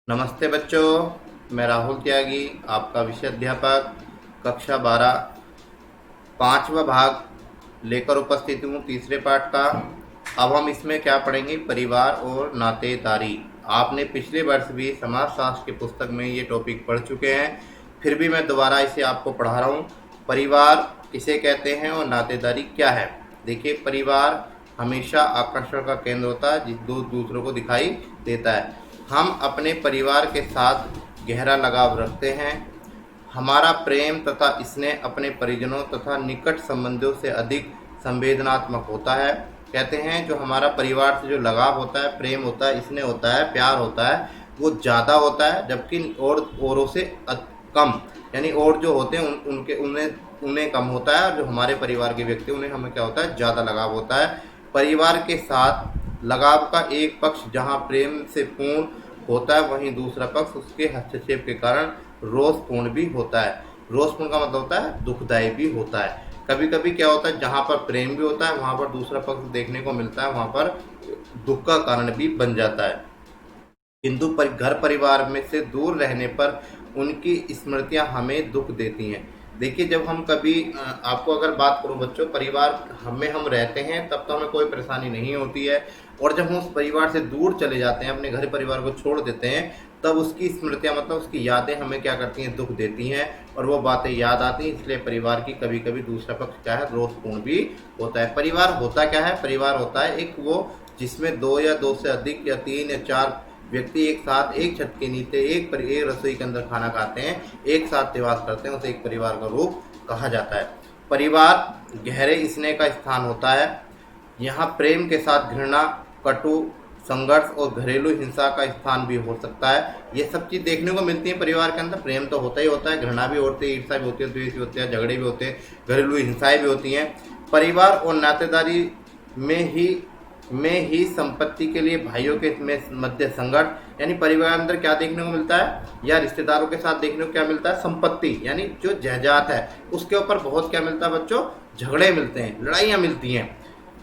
नमस्ते बच्चों, मैं राहुल त्यागी आपका विषय अध्यापक कक्षा 12 पांचवा भाग लेकर उपस्थित हूँ तीसरे पाठ का। अब हम इसमें क्या पढ़ेंगे? परिवार और नातेदारी। आपने पिछले वर्ष भी समाजशास्त्र की पुस्तक में ये टॉपिक पढ़ चुके हैं, फिर भी मैं दोबारा इसे आपको पढ़ा रहा हूँ। परिवार किसे कहते हैं और नातेदारी क्या है? देखिए, परिवार हमेशा आकर्षण का केंद्र होता है, जिस दूसरों को दिखाई देता है। हम अपने परिवार के साथ गहरा लगाव रखते हैं। हमारा प्रेम तथा स्नेह अपने परिजनों तथा निकट संबंधियों से अधिक संवेदनात्मक होता है। कहते हैं जो हमारा परिवार से जो लगाव होता है, प्रेम होता है, स्नेह होता है, प्यार होता है, वो ज़्यादा होता है, जबकि औरों से कम, यानी और जो होते हैं उनके उन्हें कम होता है। और जो हमारे परिवार के व्यक्ति उन्हें हमें क्या होता है? ज़्यादा लगाव होता है। परिवार के साथ लगाव का एक पक्ष जहाँ प्रेम से पूर्ण होता है, वहीं दूसरा पक्ष उसके हस्तक्षेप के कारण रोषपूर्ण भी होता है। रोषपूर्ण का मतलब होता है दुखदायी भी होता है। कभी कभी क्या होता है, जहाँ पर प्रेम भी होता है वहाँ पर दूसरा पक्ष देखने को मिलता है, वहाँ पर दुख का कारण भी बन जाता है। किंतु घर परिवार में से दूर रहने पर उनकी स्मृतियां हमें दुख देती हैं। देखिए, जब हम कभी आपको अगर बात करूं बच्चों, परिवार हम रहते हैं तब तो हमें कोई परेशानी नहीं होती है, और जब हम उस परिवार से दूर चले जाते हैं, अपने घर परिवार को छोड़ देते हैं, तब उसकी स्मृतियां मतलब उसकी यादें हमें क्या करती हैं? दुख देती हैं, और वो बातें याद आती हैं। इसलिए परिवार की कभी कभी दूसरा पक्ष क्या है? रोषपूर्ण भी होता है। परिवार होता क्या है? परिवार होता है एक वो जिसमें दो या दो से अधिक या तीन या चार व्यक्ति एक साथ एक छत के नीचे एक रसोई के अंदर खाना खाते हैं, एक साथ निवास करते हैं, उसे एक परिवार का रूप कहा जाता है। परिवार गहरे स्नेह का स्थान होता है। यहाँ प्रेम के साथ घृणा, कटु, संघर्ष और घरेलू हिंसा का स्थान भी हो सकता है। ये सब चीज़ देखने को मिलती है परिवार के अंदर। प्रेम तो होता ही होता है, घृणा भी होती है, ईर्ष्या भी होती है, द्वेष भी होते हैं, झगड़े भी होते हैं, घरेलू हिंसाएं भी होती हैं। परिवार और नातेदारी में ही संपत्ति के लिए भाइयों के मध्य संघर्ष, यानी परिवार के अंदर क्या देखने को मिलता है, या रिश्तेदारों के साथ देखने को क्या मिलता है? संपत्ति, यानी जो जायदाद है उसके ऊपर बहुत क्या मिलता है बच्चों? झगड़े मिलते हैं, लड़ाइयाँ मिलती हैं।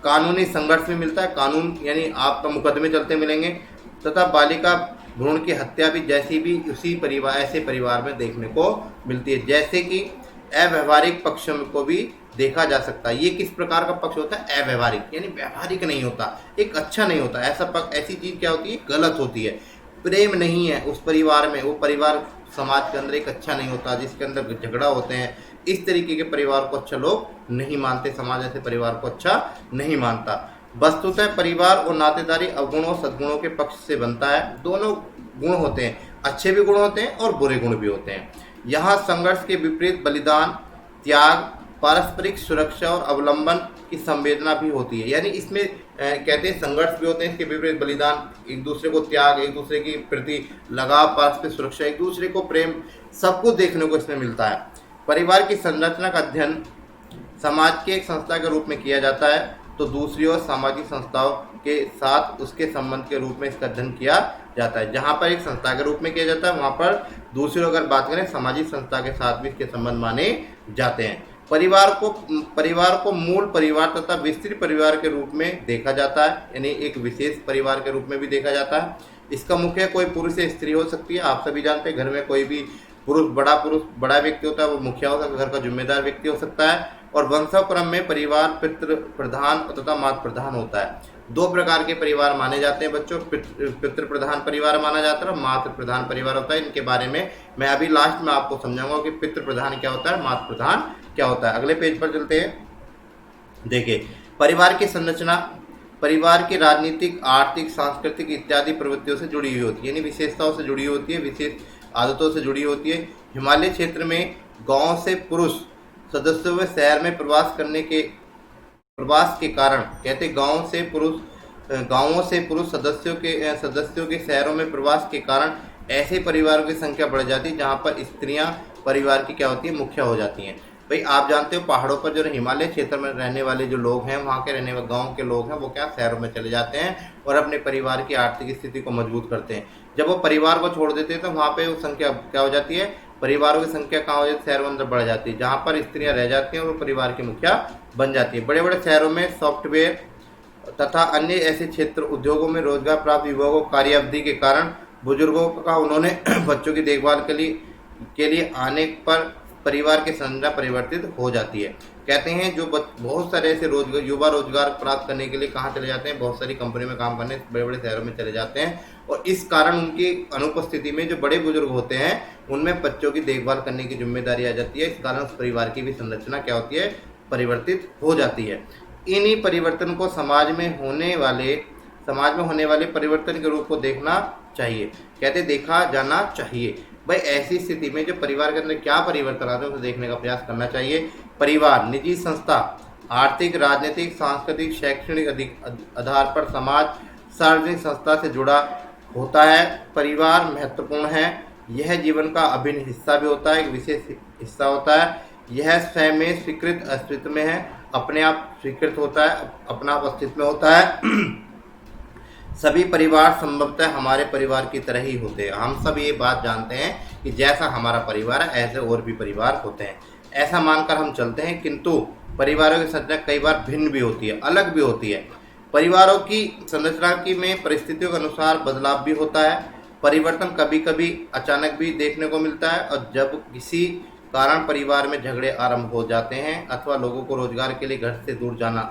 कानूनी संघर्ष भी मिलता है, कानून यानी आपका मुकदमे चलते मिलेंगे, तथा बालिका भ्रूण की हत्या भी ऐसे परिवार में देखने को मिलती है। जैसे कि अव्यवहारिक पक्ष को भी देखा जा सकता है। ये किस प्रकार का पक्ष होता है? अव्यवहारिक, यानी व्यवहारिक नहीं होता, एक अच्छा नहीं होता। ऐसा पक्ष, ऐसी चीज क्या होती है? गलत होती है। प्रेम नहीं है उस परिवार में, वो परिवार समाज के अंदर एक अच्छा नहीं होता, जिसके अंदर झगड़ा होते हैं। इस तरीके के परिवार को अच्छा लोग नहीं मानते, समाज ऐसे परिवार को अच्छा नहीं मानता। वस्तुतः परिवार और नातेदारी अवगुणों सद्गुणों के पक्ष से बनता है। दोनों गुण होते हैं, अच्छे भी गुण होते हैं और बुरे गुण भी होते हैं। यहाँ संघर्ष के विपरीत बलिदान, त्याग, पारस्परिक सुरक्षा और अवलंबन की संवेदना भी होती है। यानी इसमें कहते हैं संघर्ष भी होते हैं, इसके विपरीत बलिदान, एक दूसरे को त्याग, एक दूसरे के प्रति लगाव, पारस्परिक सुरक्षा, एक दूसरे को प्रेम, सब कुछ देखने को इसमें मिलता है। परिवार की संरचना का अध्ययन समाज के एक संस्था के रूप में किया जाता है, तो दूसरी ओर सामाजिक संस्थाओं के साथ उसके संबंध के रूप में इसका अध्ययन किया जाता है। जहाँ पर एक संस्था के रूप में किया जाता है, वहाँ पर दूसरी ओर अगर बात करें सामाजिक संस्था के साथ भी इसके संबंध माने जाते हैं। परिवार को मूल परिवार तथा विस्तृत परिवार के रूप में देखा जाता है, यानी एक विशेष परिवार के रूप में भी देखा जाता है। इसका मुखिया कोई पुरुष या स्त्री हो सकती है। आप सभी जानते हैं घर में कोई भी पुरुष बड़ा व्यक्ति होता है, वो मुखिया हो सकता है, घर का जिम्मेदार व्यक्ति हो सकता है। और वंशानुक्रम में परिवार पितृ प्रधान तथा मातृ प्रधान होता है। दो प्रकार के परिवार माने जाते हैं बच्चों, पितृ प्रधान परिवार माना जाता है और मातृ प्रधान परिवार होता है। इनके बारे में मैं अभी लास्ट में आपको समझाऊंगा कि पितृ प्रधान क्या होता है, मातृ प्रधान क्या होता है। अगले पेज पर चलते हैं। देखिए, परिवार की संरचना परिवार की राजनीतिक, आर्थिक, सांस्कृतिक इत्यादि प्रवृत्तियों से जुड़ी हुई होती है, यानी विशेषताओं से जुड़ी होती है, विशेष आदतों से जुड़ी होती है। हिमालय क्षेत्र में गांव से पुरुष सदस्यों में शहर में प्रवास के कारण, कहते गांवों से पुरुष सदस्यों के शहरों में प्रवास के कारण ऐसे परिवारों की संख्या बढ़ जाती है जहां पर स्त्रियां परिवार की क्या होती है? मुखिया हो जाती हैं। भाई, आप जानते हो पहाड़ों पर जो हिमालय क्षेत्र में रहने वाले जो लोग हैं, वहाँ के रहने वाले गाँव के लोग हैं, वो क्या शहरों में चले जाते हैं और अपने परिवार की आर्थिक स्थिति को मजबूत करते हैं। जब वो परिवार को छोड़ देते हैं तो वहाँ पे वो संख्या क्या हो जाती है? परिवारों की संख्या कहाँ हो जाती है? शहरों में अंदर बढ़ जाती है, जहाँ पर स्त्रियां रह जाती हैं और वो परिवार की मुखिया बन जाती है। बड़े बड़े शहरों में सॉफ्टवेयर तथा अन्य ऐसे क्षेत्र उद्योगों में रोजगार प्राप्त युवाओं को कार्य अवधि के कारण बुजुर्गों का उन्होंने बच्चों की देखभाल के लिए आने पर परिवार की संरचना परिवर्तित हो जाती है। कहते हैं जो बहुत सारे ऐसे युवा रोजगार प्राप्त करने के लिए कहाँ चले जाते हैं, बहुत सारी कंपनी में काम करने बड़े बड़े शहरों में चले जाते हैं, और इस कारण उनकी अनुपस्थिति में जो बड़े बुजुर्ग होते हैं उनमें बच्चों की देखभाल करने की जिम्मेदारी आ जाती है। इस कारण उस परिवार की भी संरचना क्या होती है, परिवर्तित हो जाती है। इन्हीं परिवर्तन को समाज में होने वाले परिवर्तन के रूप को देखना चाहिए, कहते देखा जाना चाहिए। भाई ऐसी स्थिति में जो परिवार के अंदर क्या परिवर्तन आते हैं उसे देखने का प्रयास करना चाहिए। परिवार निजी संस्था आर्थिक, राजनीतिक, सांस्कृतिक, शैक्षणिक आधार पर समाज सार्वजनिक संस्था से जुड़ा होता है। परिवार महत्वपूर्ण है, यह जीवन का अभिन्न हिस्सा भी होता है, एक विशेष हिस्सा होता है। यह स्वयं में स्वीकृत अस्तित्व में है, अपने आप स्वीकृत होता है, अपना आप अस्तित्व में होता है। सभी परिवार संभवतः हमारे परिवार की तरह ही होते हैं। हम सब ये बात जानते हैं कि जैसा हमारा परिवार है ऐसे और भी परिवार होते हैं, ऐसा मानकर हम चलते हैं। किंतु परिवारों की संरचना कई बार भिन्न भी होती है, अलग भी होती है। परिवारों की संरचना की में परिस्थितियों के अनुसार बदलाव भी होता है। परिवर्तन कभी कभी अचानक भी देखने को मिलता है, और जब किसी कारण परिवार में झगड़े आरंभ हो जाते हैं अथवा लोगों को रोजगार के लिए घर से दूर जाना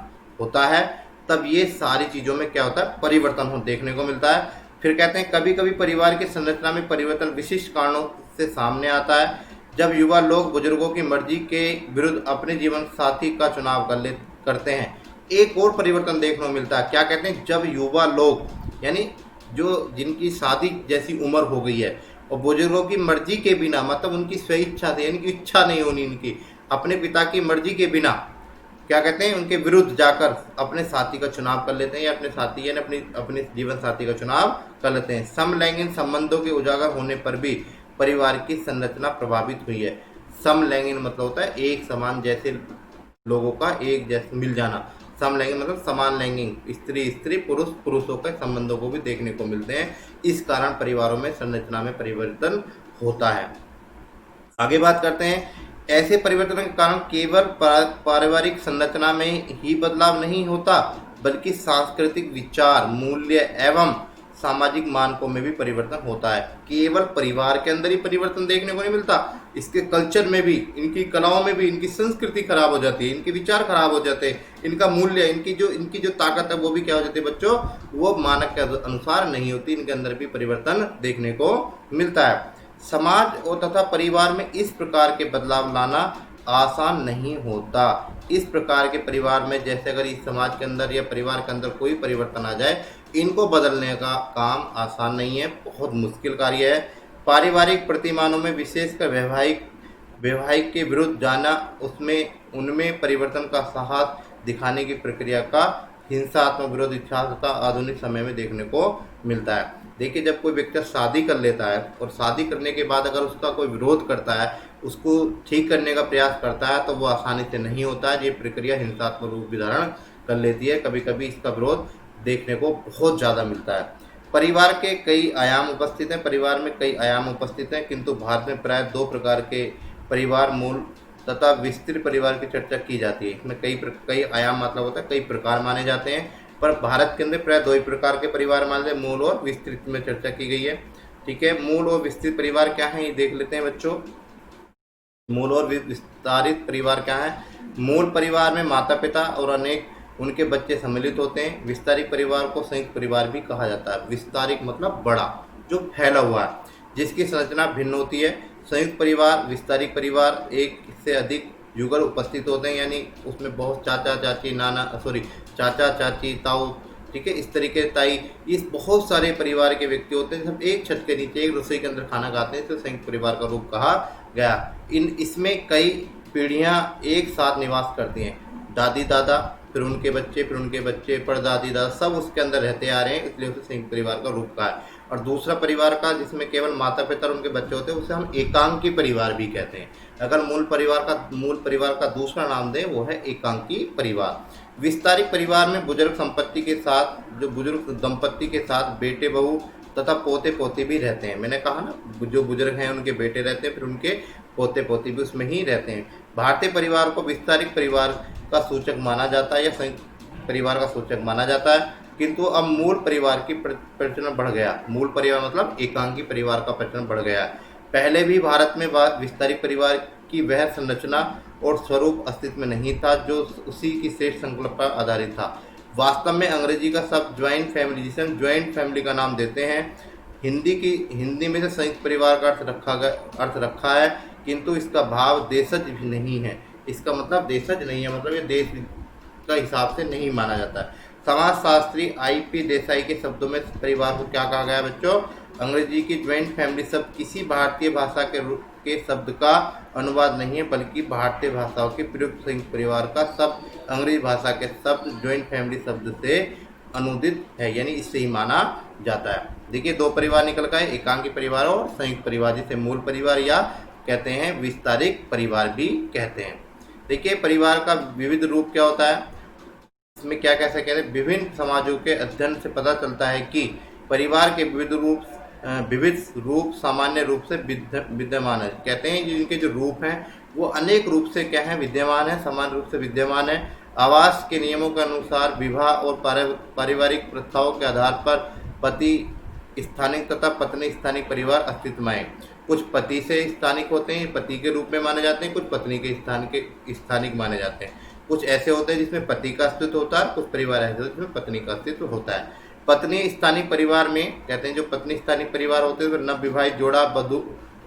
होता है, तब ये सारी चीज़ों में क्या होता है, परिवर्तन देखने को मिलता है। फिर कहते हैं कभी कभी परिवार की संरचना में परिवर्तन विशिष्ट कारणों से सामने आता है, जब युवा लोग बुजुर्गों की मर्जी के विरुद्ध अपने जीवन साथी का चुनाव करते हैं। एक और परिवर्तन देखने को मिलता है, क्या कहते हैं, जब युवा लोग यानी जो जिनकी शादी जैसी उम्र हो गई है और बुजुर्गों की मर्जी के बिना, मतलब उनकी स्वेच्छा से यानी कि इच्छा नहीं होनी इनकी, अपने पिता की मर्जी के बिना क्या कहते हैं, उनके विरुद्ध जाकर अपने साथी का चुनाव कर लेते हैं, या अपने साथी यानी अपने जीवन साथी का चुनाव कर लेते हैं। समलैंगिक संबंधों के उजागर होने पर भी परिवार की संरचना प्रभावित हुई है। समलैंगिक मतलब होता है एक समान जैसे लोगों का एक जैसे मिल जाना। समलैंगिक मतलब समान लैंगिक, स्त्री स्त्री, पुरुष पुरुषों के संबंधों को भी देखने को मिलते हैं। इस कारण परिवारों में संरचना में परिवर्तन होता है। आगे बात करते हैं, ऐसे परिवर्तन के कारण केवल पारिवारिक संरचना में ही बदलाव नहीं होता, बल्कि सांस्कृतिक विचार, मूल्य एवं सामाजिक मानकों में भी परिवर्तन होता है। केवल परिवार के अंदर ही परिवर्तन देखने को नहीं मिलता, इसके कल्चर में भी, इनकी कलाओं में भी इनकी संस्कृति खराब हो जाती है, इनके विचार खराब हो जाते हैं, इनका मूल्य, इनकी जो ताकत है वो भी क्या हो जाती है बच्चों, वो मानक के अनुसार नहीं होती, इनके अंदर भी परिवर्तन देखने को मिलता है। समाज और तथा परिवार में इस प्रकार के बदलाव लाना आसान नहीं होता। इस प्रकार के परिवार में जैसे अगर इस समाज के अंदर या परिवार के अंदर कोई परिवर्तन आ जाए, इनको बदलने का काम आसान नहीं है, बहुत मुश्किल कार्य है। पारिवारिक प्रतिमानों में विशेषकर वैवाहिक के विरुद्ध जाना, उनमें परिवर्तन का साहस दिखाने की प्रक्रिया का हिंसात्मक विरोध इच्छा आधुनिक समय में देखने को मिलता है। देखिए, जब कोई व्यक्ति शादी कर लेता है और शादी करने के बाद अगर उसका कोई विरोध करता है, उसको ठीक करने का प्रयास करता है, तो वो आसानी से नहीं होता है। ये प्रक्रिया हिंसात्मक रूप भी धारण कर लेती है, कभी कभी इसका विरोध देखने को बहुत ज़्यादा मिलता है। परिवार के कई आयाम उपस्थित हैं, परिवार में कई आयाम उपस्थित हैं, किंतु भारत में प्राय 2 प्रकार के परिवार, मूल तथा विस्तृत परिवार की चर्चा की जाती है। इसमें कई आयाम मतलब होता है, कई प्रकार माने जाते हैं, पर भारत के अंदर प्राय 2 ही प्रकार के परिवार माने जाते हैं, मूल और विस्तृत में चर्चा की गई है। ठीक है, मूल और विस्तृत परिवार क्या है ये देख लेते हैं बच्चों। मूल और विस्तारित परिवार क्या है? मूल परिवार में माता पिता और अनेक उनके बच्चे सम्मिलित होते हैं। विस्तारित परिवार को संयुक्त परिवार भी कहा जाता है। विस्तारित मतलब बड़ा, जो फैला हुआ है, जिसकी संरचना भिन्न होती है। संयुक्त परिवार, विस्तारित परिवार, एक से अधिक युगल उपस्थित होते हैं, यानी उसमें बहुत चाचा चाची ताऊ, ठीक है, इस तरीके ताई, इस बहुत सारे परिवार के व्यक्ति होते हैं, सब एक छत के नीचे एक रसोई के अंदर खाना खाते हैं, तो संयुक्त परिवार का रूप कहा गया। इसमें कई पीढ़ियां एक साथ निवास करती हैं, दादी दादा, फिर उनके बच्चे, परदादी दादा, सब उसके अंदर रहते आ रहे हैं, इसलिए उसे संयुक्त परिवार का रूप कहा है। और दूसरा परिवार का जिसमें केवल माता पिता और उनके बच्चे होते हैं, उसे हम एकांकी परिवार भी कहते हैं। अगर मूल परिवार का दूसरा नाम दें वो है एकांकी परिवार। विस्तारित परिवार में बुजुर्ग दंपत्ति के साथ बेटे बहू तथा पोते पोती भी रहते हैं। मैंने कहा ना, जो बुजुर्ग हैं उनके बेटे रहते हैं, फिर उनके पोते पोती भी उसमें ही रहते हैं। भारतीय परिवार को विस्तारित परिवार का सूचक माना जाता है या संयुक्त परिवार का सूचक माना जाता है। किंतु अब मूल परिवार की प्रचलन बढ़ गया। मूल परिवार मतलब एकांकी परिवार का प्रचलन बढ़ गया। पहले भी भारत में विस्तारित परिवार की वह संरचना और स्वरूप अस्तित्व में नहीं था जो उसी की श्रेष्ठ संकल्प पर आधारित था। वास्तव में अंग्रेजी का शब्द ज्वाइंट फैमिली, जिसे हम ज्वाइंट फैमिली का नाम देते हैं, हिंदी में से संयुक्त परिवार का अर्थ रखा है, किंतु इसका भाव देशज भी नहीं है। इसका मतलब देशज नहीं है, मतलब ये देश का हिसाब से नहीं माना जाता है। समाजशास्त्री I.P. देसाई के शब्दों में परिवार को क्या कहा गया बच्चों? अंग्रेजी की ज्वाइंट फैमिली शब्द किसी भारतीय भाषा के शब्द का अनुवाद नहीं है, बल्कि भारतीय भाषाओं के प्रयुक्त संयुक्त परिवार का शब्द अंग्रेजी भाषा के शब्द ज्वाइंट फैमिली शब्द से अनुदित है, यानी इससे ही माना जाता है। देखिए, दो परिवार निकल गए, एकांकी परिवार और संयुक्त परिवार, जिसे मूल परिवार या कहते हैं विस्तारित परिवार भी कहते हैं। देखिए, परिवार का विविध रूप क्या होता है, इसमें क्या कह सकते हैं? विभिन्न समाजों के अध्ययन से पता चलता है कि परिवार के विविध रूप सामान्य रूप से विद्यमान है। कहते हैं कि इनके जो रूप हैं वो अनेक रूप से क्या है? विद्यमान है, समान रूप से विद्यमान है। आवास के नियमों के अनुसार विवाह और पारिवारिक प्रथाओं के आधार पर पति स्थानिक तथा पत्नी स्थानिक परिवार अस्तित्व में है। कुछ पति से स्थानिक होते हैं, पति के रूप में माने जाते हैं, कुछ पत्नी के स्थानिक माने जाते हैं। कुछ ऐसे होते हैं जिसमें पति का अस्तित्व होता है, कुछ परिवार ऐसे होते हैं जिसमें पत्नी का अस्तित्व होता है। पत्नी स्थानिक परिवार में कहते हैं, जो पत्नी स्थानिक परिवार होते हैं वो नवविवाहित जोड़ा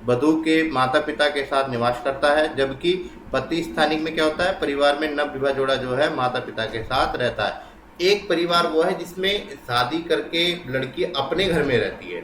वधू के माता पिता के साथ निवास करता है, जबकि पति स्थानिक में क्या होता है? परिवार में नवविवाह जोड़ा जो है माता पिता के साथ रहता है। एक परिवार वो है जिसमें शादी करके लड़की अपने घर में रहती है,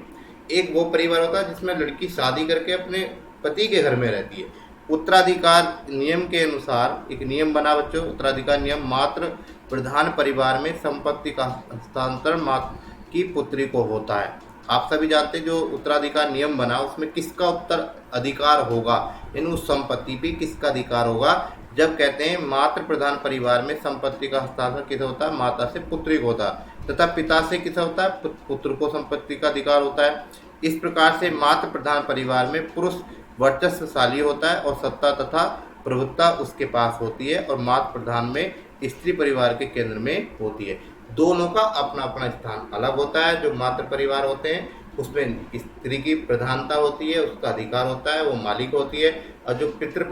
एक वो परिवार होता है जिसमें लड़की शादी करके अपने पति के घर में रहती है। उत्तराधिकार नियम के अनुसार एक नियम बना बच्चों, उत्तराधिकार नियम, मात्र प्रधान परिवार में संपत्ति का हस्तांतरण माता की पुत्री को होता है। आप सभी जानते हैं जो उत्तराधिकार नियम बना उसमें किसका उत्तराधिकार होगा, यानी उस संपत्ति पे किसका अधिकार होगा। जब कहते हैं मात्र प्रधान परिवार में संपत्ति का हस्तांतरण किसे होता है? माता से पुत्री को होता है, तथा पिता से किसे होता है? पुत्र को संपत्ति का अधिकार होता है। इस प्रकार से मात्र प्रधान परिवार में पुरुष वर्चस्वशाली होता है और सत्ता तथा प्रभुत्ता उसके पास होती है, और मात्र प्रधान में स्त्री परिवार के केंद्र में होती है। दोनों का अपना अपना स्थान अलग होता है। जो मात्र परिवार होते हैं उसमें स्त्री की प्रधानता होती है, उसका अधिकार होता है, वो मालिक होती है, और जो पितृ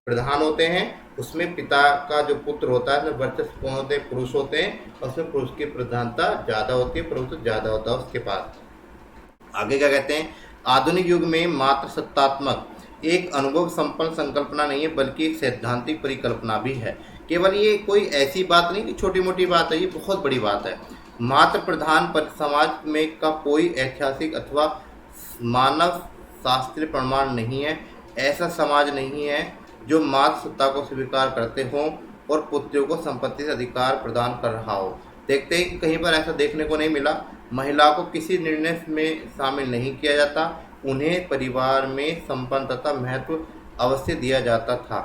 प्रधान होते हैं उसमें पिता का जो पुत्र होता है वर्चस्व होते हैं, पुरुष होते हैं, और उसमें पुरुष की प्रधानता ज़्यादा होती है, प्रभुत्व ज़्यादा होता है उसके पास। आगे क्या कहते हैं? आधुनिक युग में मात्र सत्तात्मक एक अनुभव संपन्न संकल्पना नहीं है, बल्कि एक सैद्धांतिक परिकल्पना भी है। केवल ये कोई ऐसी बात नहीं कि छोटी मोटी बात है, ये बहुत बड़ी बात है। मात्र प्रधान समाज में का कोई ऐतिहासिक अथवा मानव शास्त्रीय प्रमाण नहीं है। ऐसा समाज नहीं है जो मात्र सत्ता को स्वीकार करते हों और पुत्रियों को संपत्ति से अधिकार प्रदान कर रहा हो। देखते हैं कि कहीं पर ऐसा देखने को नहीं मिला। महिला को किसी निर्णय में शामिल नहीं किया जाता, उन्हें परिवार में संपन्न तथा महत्व अवश्य दिया जाता था।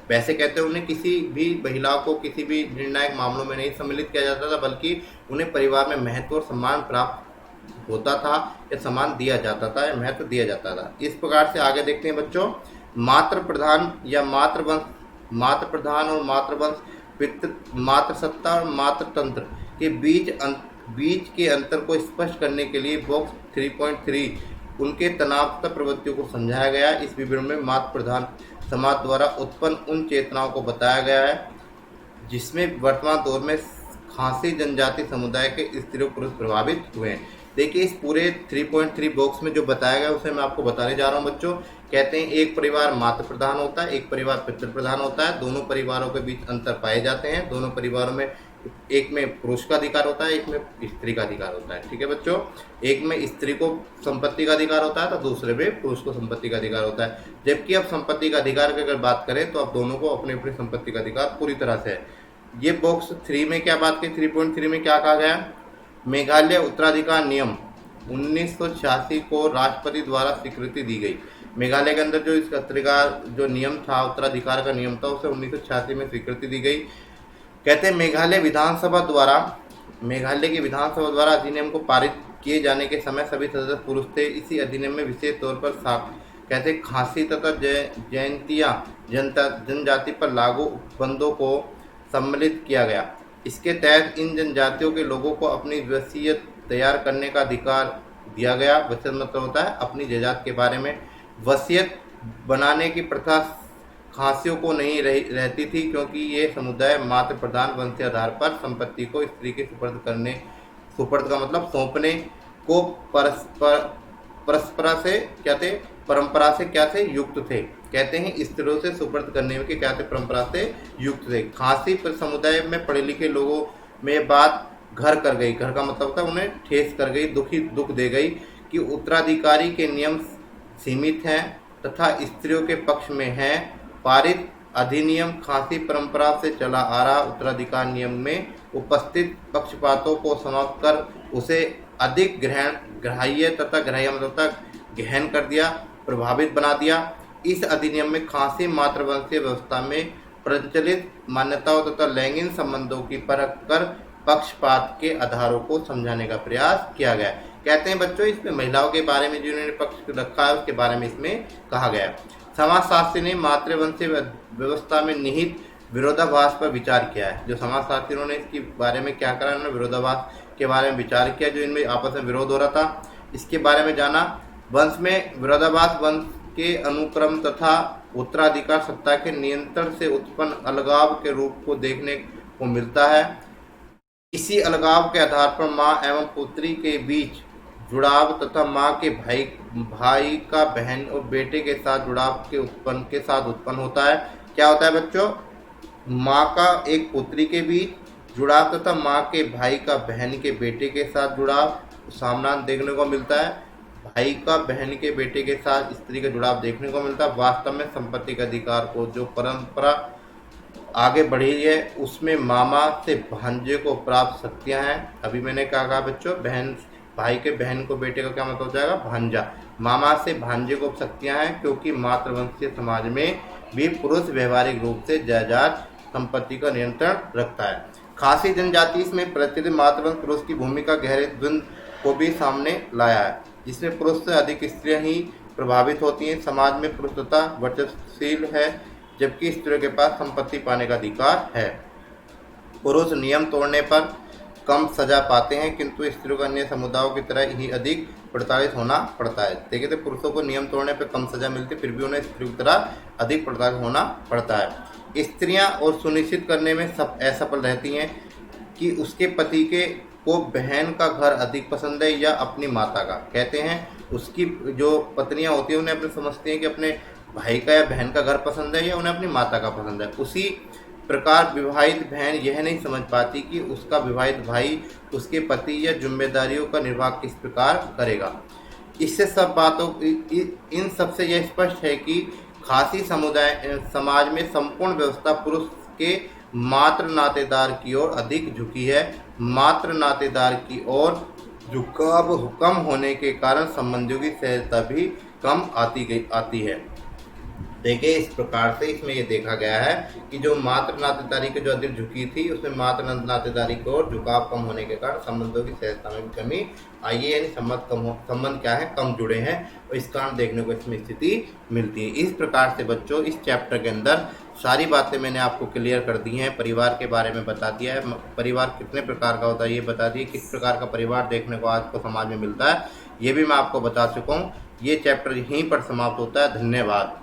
वैसे कहते हैं उन्हें किसी भी महिला को किसी भी निर्णायक मामलों में नहीं सम्मिलित किया जाता था, बल्कि उन्हें परिवार में महत्व और सम्मान प्राप्त होता था, या सम्मान दिया जाता था, या महत्व दिया जाता था। इस प्रकार से आगे देखते हैं बच्चों, मात्र प्रधान या मातृवंश, मात्र प्रधान और मातृवंश, मातृसत्ता और मातृतंत्र के बीच के अंतर को स्पष्ट करने के लिए बॉक्स 3.3 उनके तनाव प्रवृत्तियों को समझाया गया। इस विवरण में मात्र प्रधान समाज द्वारा उत्पन्न उन चेतनाओं को बताया गया है जिसमें वर्तमान दौर में खासी जनजाति समुदाय के स्त्री और पुरुष प्रभावित हुए हैं। देखिए, इस पूरे 3.3 बॉक्स में जो बताया गया उसे मैं आपको बताने जा रहा हूं बच्चों। कहते हैं एक परिवार मातृ प्रधान होता है, एक परिवार पितृ प्रधान होता है। दोनों परिवारों के बीच अंतर पाए जाते हैं। दोनों परिवारों में एक में पुरुष का अधिकार होता है, एक में स्त्री का अधिकार होता है। ठीक है बच्चों, एक में स्त्री को संपत्ति का अधिकार होता है तो दूसरे में पुरुष को संपत्ति का अधिकार होता है। जबकि अब संपत्ति का अधिकार की अगर बात करें तो अब दोनों को अपनी अपनी संपत्ति का अधिकार पूरी तरह से है। ये बॉक्स 3 में क्या बात की? 3.3 में क्या कहा गया? मेघालय उत्तराधिकार नियम 1986 को राष्ट्रपति द्वारा स्वीकृति दी गई। मेघालय के अंदर जो इस उत्तराधिकार जो नियम था, उत्तराधिकार का नियम था, उसे 1986 में स्वीकृति दी गई। कहते हैं मेघालय की विधानसभा द्वारा अधिनियम को पारित किए जाने के समय सभी सदस्य पुरुष थे। इसी अधिनियम में विशेष तौर पर कहते हैं खासी तथा जयंतिया जनजाति पर लागू उपबंधों को सम्मिलित किया गया। इसके तहत इन जनजातियों के लोगों को अपनी वसीयत तैयार करने का अधिकार दिया गया। वसीयत मतलब होता है अपनी जायदाद के बारे में। वसीयत बनाने की प्रथा खासियों को नहीं रहती थी, क्योंकि ये समुदाय मात्र प्रधान वंश के आधार पर संपत्ति को स्त्री के सुपर्द का मतलब सौंपने को परंपरा से क्या थे, युक्त थे। कहते हैं स्त्रियों से सुपर्द करने के क्या थे, परंपरा से युक्त थे। खासी पर समुदाय में पढ़े लिखे लोगों में बात घर कर गई। घर का मतलब होता है उन्हें ठेस कर गई, दुख दे गई कि उत्तराधिकारी के नियम सीमित हैं तथा स्त्रियों के पक्ष में हैं। पारित अधिनियम खासी परंपरा से चला आ रहा उत्तराधिकार नियम में उपस्थित पक्षपातों को समाप्त कर उसे अधिक ग्राह्य तथा गहन कर दिया, प्रभावित बना दिया। इस अधिनियम में खासी मातृवंशीय व्यवस्था में प्रचलित मान्यताओं तथा लैंगिक संबंधों की परख कर पक्षपात के आधारों को समझाने का प्रयास किया गया। कहते हैं बच्चों इसमें महिलाओं के बारे में जिन्होंने पक्ष रखा है उसके बारे में इसमें कहा गया। समाजशास्त्री ने मातृवंशीय व्यवस्था में निहित विरोधाभास पर विचार किया है। जो समाजशास्त्रियों ने इसके बारे में क्या करा, उन्होंने विरोधाभास के बारे में विचार किया, जो इनमें आपस में विरोध हो रहा था, इसके बारे में जाना। वंश में विरोधाभास वंश के अनुक्रम तथा उत्तराधिकार सत्ता के नियंत्रण से उत्पन्न अलगाव के रूप को देखने को मिलता है। इसी अलगाव के आधार पर माँ एवं पुत्री के बीच जुड़ाव तथा माँ के भाई का बहन और बेटे के साथ जुड़ाव के साथ उत्पन्न होता है। क्या होता है बच्चों, माँ का एक पुत्री के बीच जुड़ाव तथा माँ के भाई का बहन के बेटे के साथ जुड़ाव सामना देखने को मिलता है। भाई का बहन के बेटे के साथ स्त्री का जुड़ाव देखने को मिलता है। वास्तव में संपत्ति के अधिकार को जो परंपरा आगे बढ़ी है उसमें मामा से भांजे को प्राप्त शक्तियां हैं। अभी मैंने कहा बच्चों, भाई के बहन को बेटे का क्या मतलब हो जाएगा, भांजा। मामा से भांजे को शक्तियां हैं, क्योंकि मातृवंशीय समाज में भी पुरुष व्यवहारिक रूप से जायदाद संपत्ति का नियंत्रण रखता है। खासी जनजाति इसमें प्रचलित मातृवंश पुरुष की भूमिका गहरे द्वंद्व को भी सामने लाया है, जिसमें पुरुष से अधिक स्त्रियां ही प्रभावित होती हैं। समाज में पुरुषता वर्चस्वशील है, जबकि स्त्रियों के पास संपत्ति पाने का अधिकार है। पुरुष नियम तोड़ने पर कम सजा पाते हैं, किंतु स्त्रियों को अन्य समुदायों की तरह ही अधिक प्रताड़ित होना पड़ता है। देखिए तो पुरुषों को नियम तोड़ने पर कम सजा मिलती है, फिर भी उन्हें स्त्रियों की तरह अधिक प्रताड़ित होना पड़ता है। स्त्रियां और सुनिश्चित करने में सब असफल रहती हैं कि उसके पति को बहन का घर अधिक पसंद है या अपनी माता का। कहते हैं उसकी जो पत्नियां होती हैं उन्हें अपने समझती हैं कि अपने भाई का या बहन का घर पसंद है या उन्हें अपनी माता का पसंद है। उसी प्रकार विवाहित बहन यह नहीं समझ पाती कि उसका विवाहित भाई उसके पति या जिम्मेदारियों का निर्वाह किस प्रकार करेगा। इससे सब बातों इन सबसे यह स्पष्ट है कि खासी समाज में संपूर्ण व्यवस्था पुरुष के मात्र नातेदार की ओर अधिक झुकी है। मात्र नातेदार की ओर झुकाव कम होने के कारण संबंधियों की सहजता भी कम आती है। देखिए इस प्रकार से इसमें ये देखा गया है कि जो मात्र नातेदारी की जो अधिक झुकी थी उसमें मात्र नातेदारी की ओर झुकाव कम होने के कारण संबंधों की सहजता में भी कमी आई है, यानी संबंध क्या है, कम जुड़े हैं, और इस कारण देखने को इसमें स्थिति मिलती है। इस प्रकार से बच्चों इस चैप्टर के अंदर सारी बातें मैंने आपको क्लियर कर दी हैं। परिवार के बारे में बता दिया है, परिवार कितने प्रकार का होता है ये बता दिए, किस प्रकार का परिवार देखने को आज को समाज में मिलता है ये भी मैं आपको बता चुका हूँ। ये चैप्टर यहीं पर समाप्त होता है। धन्यवाद।